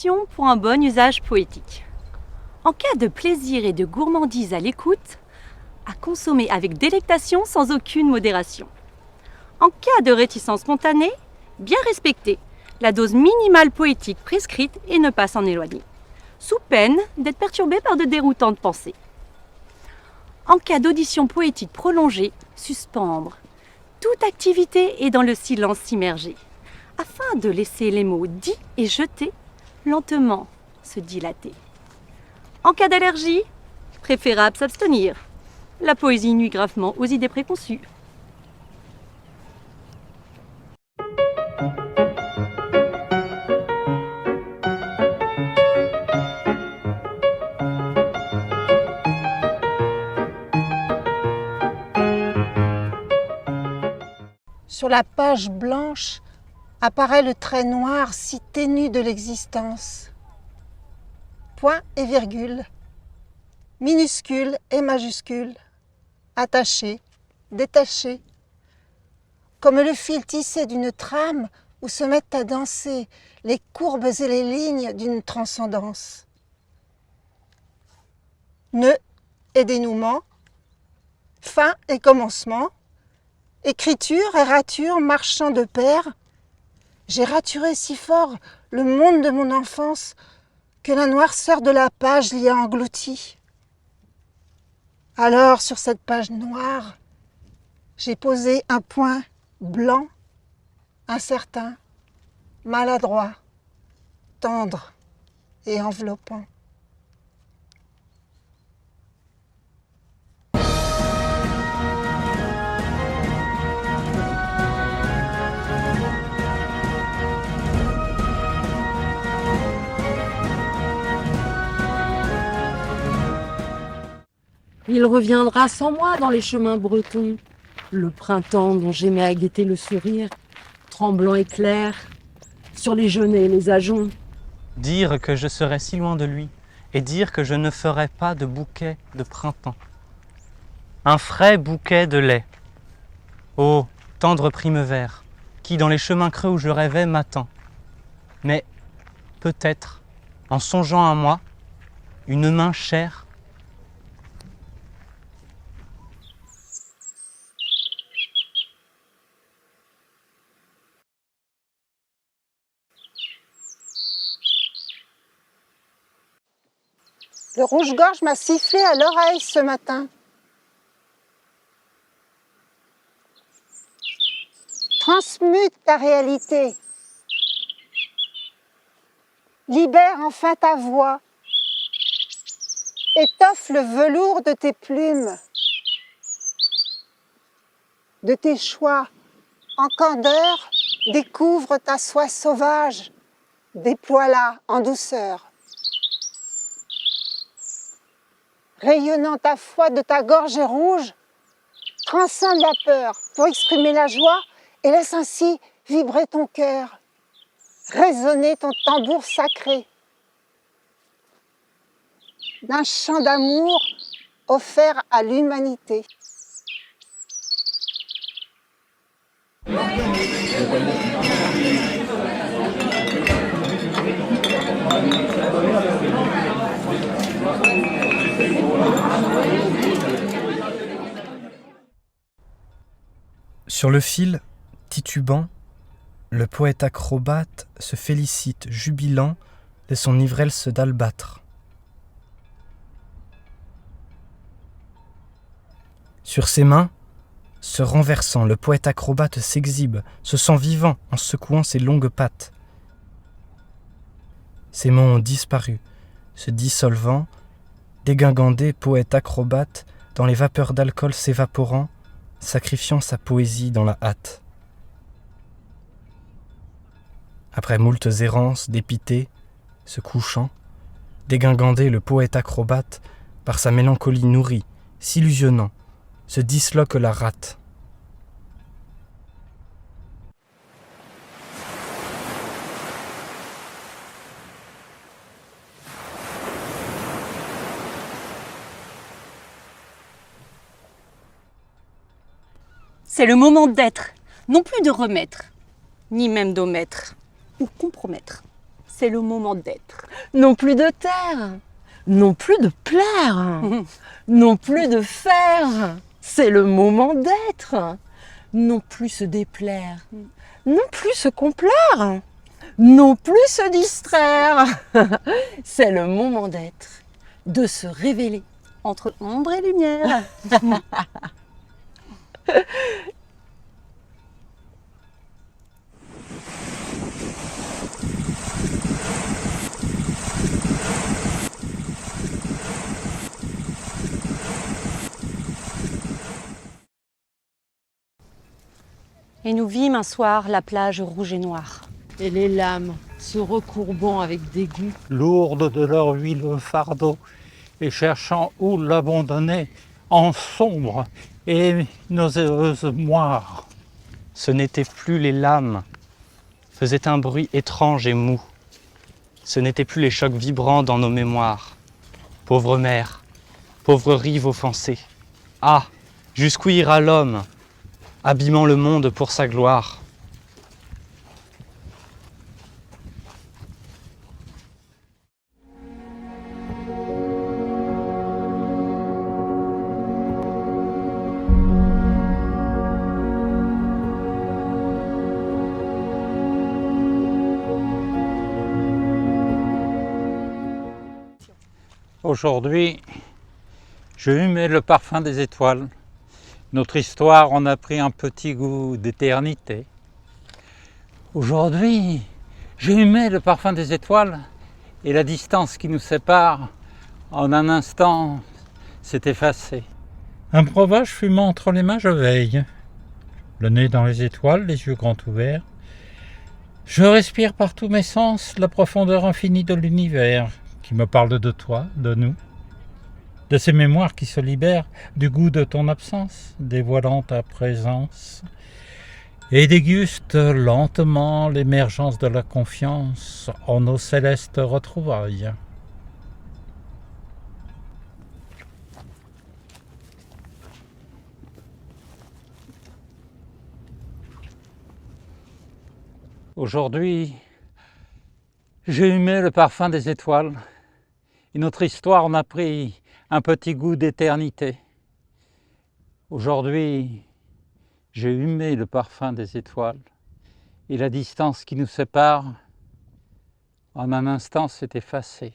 Attention pour un bon usage poétique. En cas de plaisir et de gourmandise à l'écoute, à consommer avec délectation sans aucune modération. En cas de réticence spontanée, bien respecter la dose minimale poétique prescrite et ne pas s'en éloigner, sous peine d'être perturbé par de déroutantes pensées. En cas d'audition poétique prolongée, suspendre toute activité et dans le silence s'immerger, afin de laisser les mots dits et jetés lentement se dilater. En cas d'allergie, préférable s'abstenir. La poésie nuit gravement aux idées préconçues. Sur la page blanche apparaît le trait noir si ténu de l'existence. Point et virgule, minuscule et majuscule, attaché, détaché, comme le fil tissé d'une trame où se mettent à danser les courbes et les lignes d'une transcendance. Nœud et dénouement, fin et commencement, écriture et rature marchant de pair, j'ai raturé si fort le monde de mon enfance que la noirceur de la page l'y a englouti. Alors, sur cette page noire, j'ai posé un point blanc, incertain, maladroit, tendre et enveloppant. Il reviendra sans moi dans les chemins bretons, le printemps dont j'aimais à guetter le sourire, tremblant et clair, sur les genêts et les ajoncs. Dire que je serais si loin de lui, et dire que je ne ferais pas de bouquet de printemps. Un frais bouquet de lait. Ô tendre prime vert, qui dans les chemins creux où je rêvais m'attend. Mais peut-être, en songeant à moi, une main chère. Le rouge-gorge m'a sifflé à l'oreille ce matin. Transmute ta réalité. Libère enfin ta voix. Étoffe le velours de tes plumes, de tes choix. En candeur, découvre ta soie sauvage. Déploie-la en douceur. Rayonnant ta foi de ta gorge rouge, transcende la peur pour exprimer la joie et laisse ainsi vibrer ton cœur, résonner ton tambour sacré. D'un chant d'amour offert à l'humanité. Sur le fil, titubant, le poète acrobate se félicite, jubilant de son ivresse d'albâtre. Sur ses mains, se renversant, le poète acrobate s'exhibe, se sent vivant en secouant ses longues pattes. Ses mots ont disparu, se dissolvant, dégingandé, poète acrobate, dans les vapeurs d'alcool s'évaporant, sacrifiant sa poésie dans la hâte. Après moultes errances dépité, se couchant, dégingandé le poète acrobate, par sa mélancolie nourrie, s'illusionnant, se disloque la rate. C'est le moment d'être, non plus de remettre, ni même d'omettre ou compromettre. c'est le moment d'être. Non plus de terre, non plus de plaire, non plus de faire. C'est le moment d'être. Non plus se déplaire, non plus se complaire, non plus se distraire. C'est le moment d'être, de se révéler. Entre ombre et lumière. Et nous vîmes un soir la plage rouge et noire. Et les lames se recourbant avec dégoût. Lourdes de leur huileux fardeau, et cherchant où l'abandonner en sombre et nauséeuse moire. Ce n'étaient plus les lames, faisaient un bruit étrange et mou. Ce n'étaient plus les chocs vibrants dans nos mémoires. Pauvre mer, pauvre rive offensée. Ah, jusqu'où ira l'homme, abîmant le monde pour sa gloire? Aujourd'hui, je humais le parfum des étoiles. Notre histoire en a pris un petit goût d'éternité. Aujourd'hui, je humais le parfum des étoiles et la distance qui nous sépare, en un instant, s'est effacée. Un breuvage fumant entre les mains, je veille. Le nez dans les étoiles, les yeux grands ouverts. Je respire par tous mes sens la profondeur infinie de l'univers qui me parle de toi, de nous, de ces mémoires qui se libèrent du goût de ton absence, dévoilant ta présence, et déguste lentement l'émergence de la confiance en nos célestes retrouvailles. Aujourd'hui, j'ai humé le parfum des étoiles et notre histoire en a pris un petit goût d'éternité. Aujourd'hui, j'ai humé le parfum des étoiles et la distance qui nous sépare, en un instant, s'est effacée.